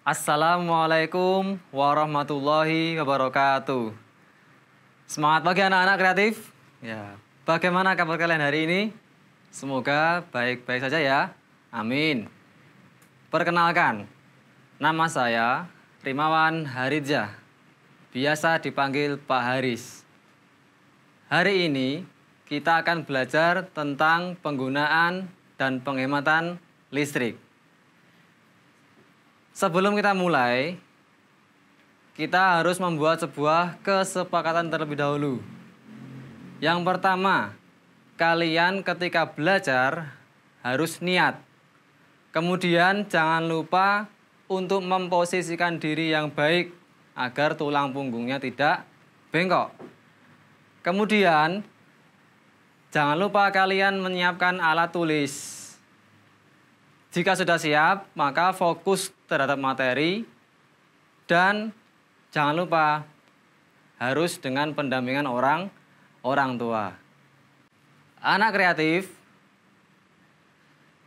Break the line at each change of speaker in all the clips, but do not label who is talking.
Assalamualaikum warahmatullahi wabarakatuh. Semangat pagi anak-anak kreatif. Ya, bagaimana kabar kalian hari ini? Semoga baik-baik saja ya. Amin. Perkenalkan, nama saya Rimawan Haridja. Biasa dipanggil Pak Haris. Hari ini kita akan belajar tentang penggunaan dan penghematan listrik. Sebelum kita mulai, kita harus membuat sebuah kesepakatan terlebih dahulu. Yang pertama, kalian ketika belajar harus niat. Kemudian jangan lupa untuk memposisikan diri yang baik agar tulang punggungnya tidak bengkok. Kemudian jangan lupa kalian menyiapkan alat tulis. Jika sudah siap, maka fokus terhadap materi dan jangan lupa harus dengan pendampingan orang tua. Anak kreatif,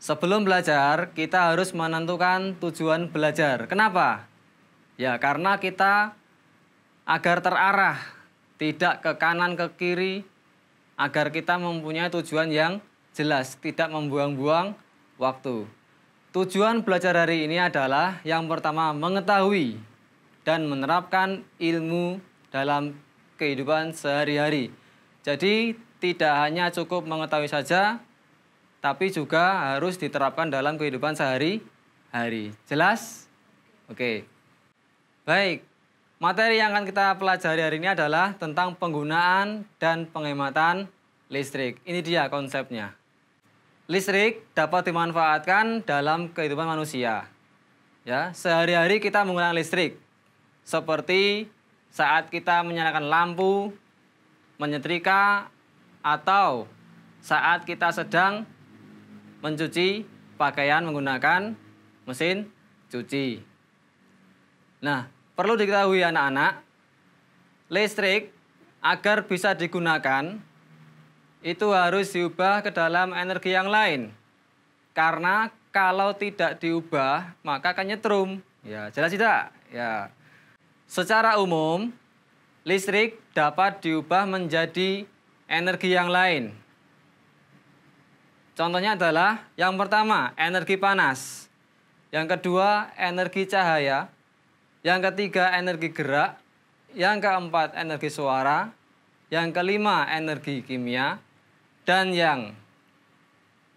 sebelum belajar kita harus menentukan tujuan belajar. Kenapa? Ya, karena kita agar terarah, tidak ke kanan ke kiri, agar kita mempunyai tujuan yang jelas, tidak membuang-buang waktu. Tujuan belajar hari ini adalah yang pertama mengetahui dan menerapkan ilmu dalam kehidupan sehari-hari. Jadi tidak hanya cukup mengetahui saja, tapi juga harus diterapkan dalam kehidupan sehari-hari. Jelas? Oke. Baik, materi yang akan kita pelajari hari ini adalah tentang penggunaan dan penghematan listrik. Ini dia konsepnya. Listrik dapat dimanfaatkan dalam kehidupan manusia. Ya, sehari-hari kita menggunakan listrik. Seperti saat kita menyalakan lampu, menyetrika, atau saat kita sedang mencuci pakaian menggunakan mesin cuci. Nah, perlu diketahui anak-anak, listrik agar bisa digunakan itu harus diubah ke dalam energi yang lain. Karena kalau tidak diubah, maka akan nyetrum. Ya, jelas tidak? Ya. Secara umum, listrik dapat diubah menjadi energi yang lain. Contohnya adalah yang pertama, energi panas. Yang kedua, energi cahaya. Yang ketiga, energi gerak. Yang keempat, energi suara. Yang kelima, energi kimia. Dan yang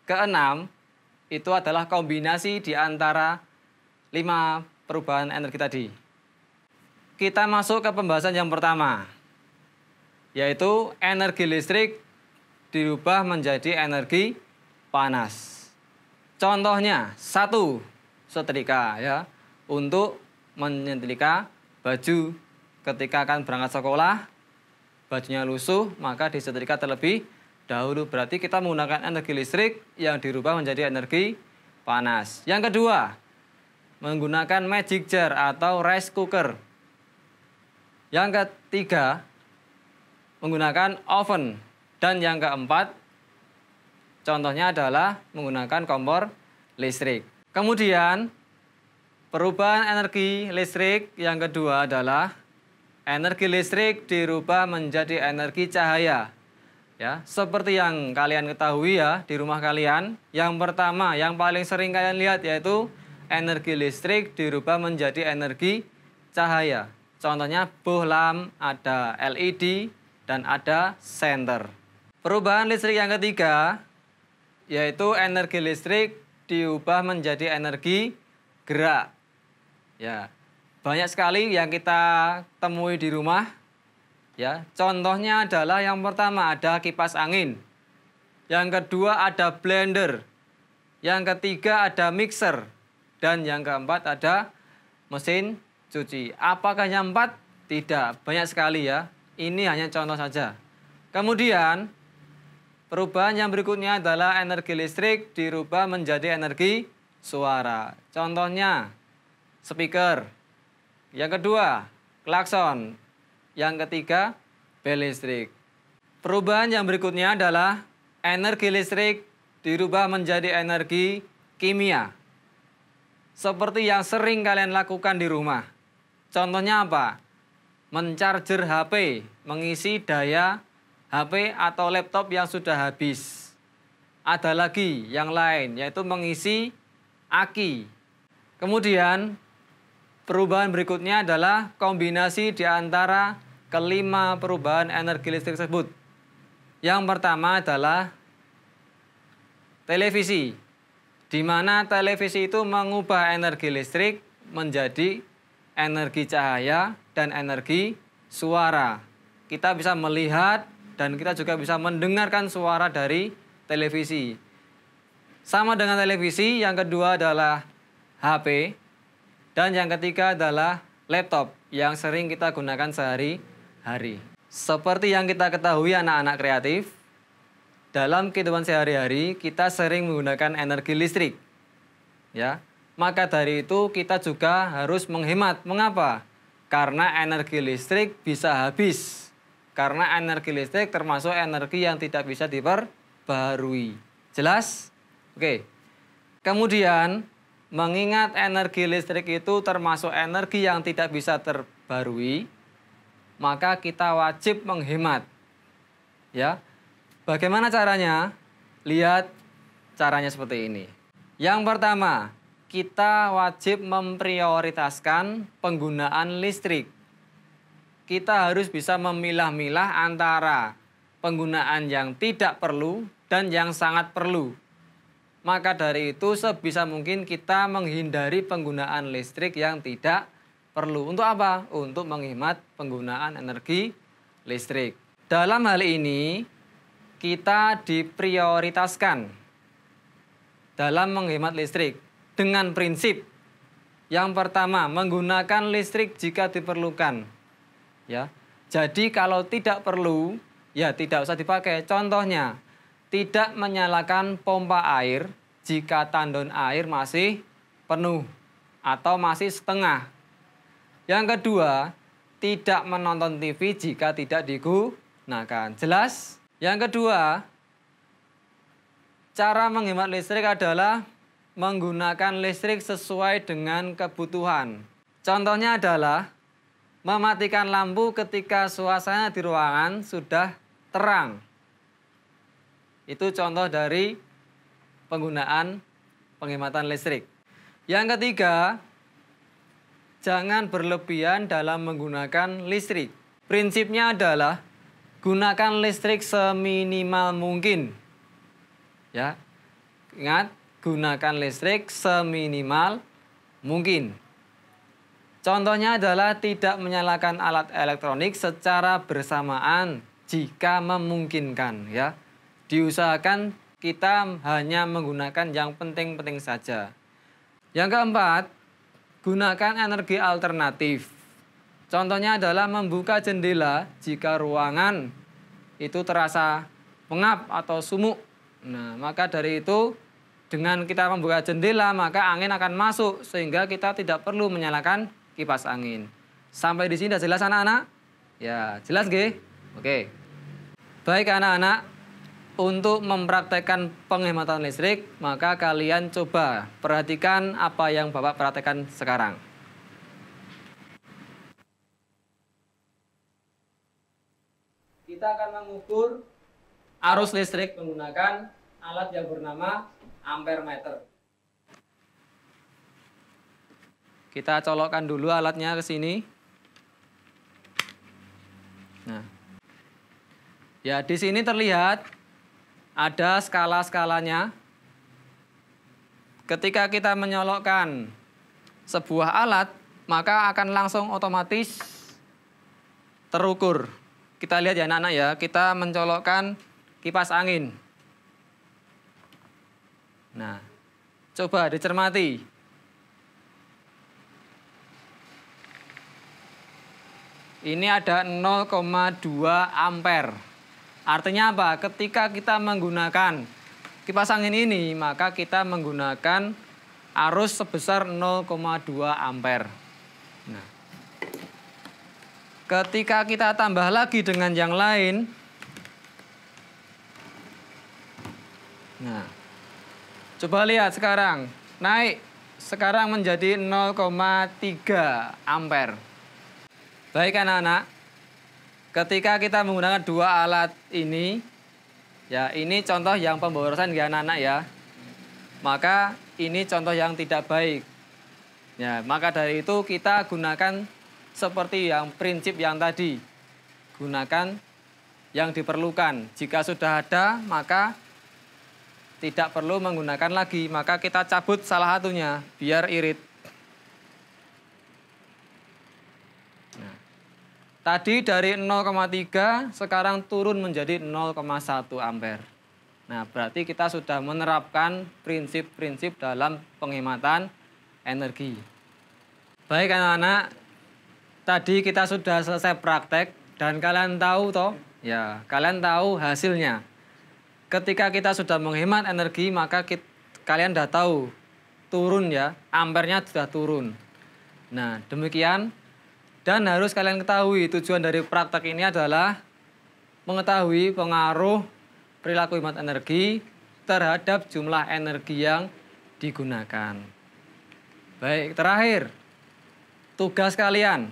keenam, itu adalah kombinasi di antara 5 perubahan energi tadi. Kita masuk ke pembahasan yang pertama, yaitu energi listrik dirubah menjadi energi panas. Contohnya, 1, setrika ya, untuk menyetrika baju ketika akan berangkat sekolah, bajunya lusuh, maka disetrika terlebih dahulu. Berarti kita menggunakan energi listrik yang dirubah menjadi energi panas. Yang kedua, menggunakan magic jar atau rice cooker. Yang ketiga, menggunakan oven. Dan yang keempat, contohnya adalah menggunakan kompor listrik. Kemudian, perubahan energi listrik yang kedua adalah energi listrik dirubah menjadi energi cahaya. Ya, seperti yang kalian ketahui ya di rumah kalian, yang pertama yang paling sering kalian lihat yaitu energi listrik dirubah menjadi energi cahaya. Contohnya bohlam, ada LED dan ada senter. Perubahan listrik yang ketiga yaitu energi listrik diubah menjadi energi gerak. Ya, banyak sekali yang kita temui di rumah. Ya, contohnya adalah yang pertama ada kipas angin. Yang kedua ada blender. Yang ketiga ada mixer. Dan yang keempat ada mesin cuci. Apakah hanya 4? Tidak, banyak sekali ya. Ini hanya contoh saja. Kemudian perubahan yang berikutnya adalah energi listrik dirubah menjadi energi suara. Contohnya speaker. Yang kedua klakson. Yang ketiga, bel listrik. Perubahan yang berikutnya adalah energi listrik dirubah menjadi energi kimia. seperti yang sering kalian lakukan di rumah. Contohnya apa? Mencarger HP, mengisi daya HP atau laptop yang sudah habis. Ada lagi yang lain, yaitu mengisi aki. Kemudian, perubahan berikutnya adalah kombinasi di antara kelima perubahan energi listrik tersebut. Yang pertama adalah televisi, di mana televisi itu mengubah energi listrik menjadi energi cahaya dan energi suara. Kita bisa melihat dan kita juga bisa mendengarkan suara dari televisi. Sama dengan televisi, yang kedua adalah HP, dan yang ketiga adalah laptop yang sering kita gunakan sehari-hari. Seperti yang kita ketahui anak-anak kreatif, dalam kehidupan sehari-hari kita sering menggunakan energi listrik. Ya. Maka dari itu kita juga harus menghemat. Mengapa? Karena energi listrik bisa habis. Karena energi listrik termasuk energi yang tidak bisa diperbaharui. Jelas? Oke. Kemudian, mengingat energi listrik itu termasuk energi yang tidak bisa terbaharui, maka kita wajib menghemat. Ya. Bagaimana caranya? Lihat caranya seperti ini. Yang pertama, kita wajib memprioritaskan penggunaan listrik. Kita harus bisa memilah-milah antara penggunaan yang tidak perlu dan yang sangat perlu. Maka dari itu sebisa mungkin kita menghindari penggunaan listrik yang tidak perlu. Untuk apa? Untuk menghemat penggunaan energi listrik. Dalam hal ini kita diprioritaskan dalam menghemat listrik dengan prinsip yang pertama, menggunakan listrik jika diperlukan. Ya. Jadi kalau tidak perlu, ya tidak usah dipakai. Contohnya, tidak menyalakan pompa air jika tandon air masih penuh atau masih setengah. Yang kedua, tidak menonton TV jika tidak digunakan. Jelas? Yang kedua, cara menghemat listrik adalah menggunakan listrik sesuai dengan kebutuhan. Contohnya adalah mematikan lampu ketika suasana di ruangan sudah terang. Itu contoh dari penggunaan penghematan listrik. Yang ketiga, jangan berlebihan dalam menggunakan listrik. Prinsipnya adalah gunakan listrik seminimal mungkin. Ya. Ingat, gunakan listrik seminimal mungkin. Contohnya adalah tidak menyalakan alat elektronik secara bersamaan jika memungkinkan, ya. Diusahakan kita hanya menggunakan yang penting-penting saja. Yang keempat, gunakan energi alternatif. Contohnya adalah membuka jendela jika ruangan itu terasa pengap atau sumuk. Nah, maka dari itu dengan kita membuka jendela maka angin akan masuk sehingga kita tidak perlu menyalakan kipas angin. Sampai di sini sudah jelas anak-anak? Ya, jelas nggih? Oke. Baik anak-anak, untuk mempraktekkan penghematan listrik, maka kalian coba perhatikan apa yang Bapak praktekkan sekarang. Kita akan mengukur arus listrik menggunakan alat yang bernama ampere meter. Kita colokkan dulu alatnya ke sini. Nah. Ya, di sini terlihat ada skala-skalanya. Ketika kita menyolokkan sebuah alat, maka akan langsung otomatis terukur. Kita lihat ya anak-anak ya, kita mencolokkan kipas angin. Nah, coba dicermati. Ini ada 0,2 ampere. Artinya apa? Ketika kita menggunakan kipas angin ini, maka kita menggunakan arus sebesar 0,2 ampere. Nah, ketika kita tambah lagi dengan yang lain, nah, coba lihat sekarang, naik sekarang menjadi 0,3 ampere. Baik anak-anak, ketika kita menggunakan dua alat ini, ya ini contoh yang pemborosan ya anak-anak ya. Maka ini contoh yang tidak baik. Ya, maka dari itu kita gunakan seperti yang prinsip yang tadi. Gunakan yang diperlukan. Jika sudah ada, maka tidak perlu menggunakan lagi. Maka kita cabut salah satunya, biar irit. Nah, tadi dari 0,3 sekarang turun menjadi 0,1 ampere. Nah, berarti kita sudah menerapkan prinsip-prinsip dalam penghematan energi. Baik anak-anak, tadi kita sudah selesai praktek dan kalian tahu toh? Ya, kalian tahu hasilnya. Ketika kita sudah menghemat energi, maka kalian sudah tahu turun ya, ampernya sudah turun. Nah, demikian. Dan harus kalian ketahui tujuan dari praktek ini adalah mengetahui pengaruh perilaku hemat energi terhadap jumlah energi yang digunakan. Baik, terakhir, tugas kalian,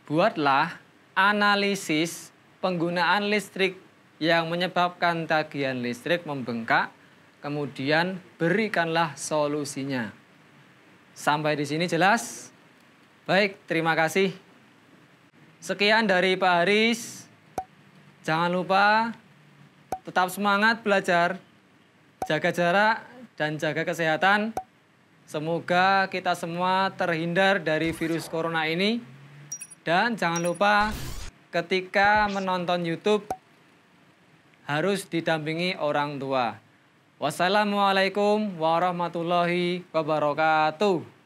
buatlah analisis penggunaan listrik yang menyebabkan tagihan listrik membengkak, kemudian berikanlah solusinya. Sampai di sini jelas? Baik, terima kasih. Sekian dari Pak Haris. Jangan lupa tetap semangat belajar, jaga jarak, dan jaga kesehatan. Semoga kita semua terhindar dari virus corona ini. Dan jangan lupa ketika menonton YouTube harus didampingi orang tua. Wassalamualaikum warahmatullahi wabarakatuh.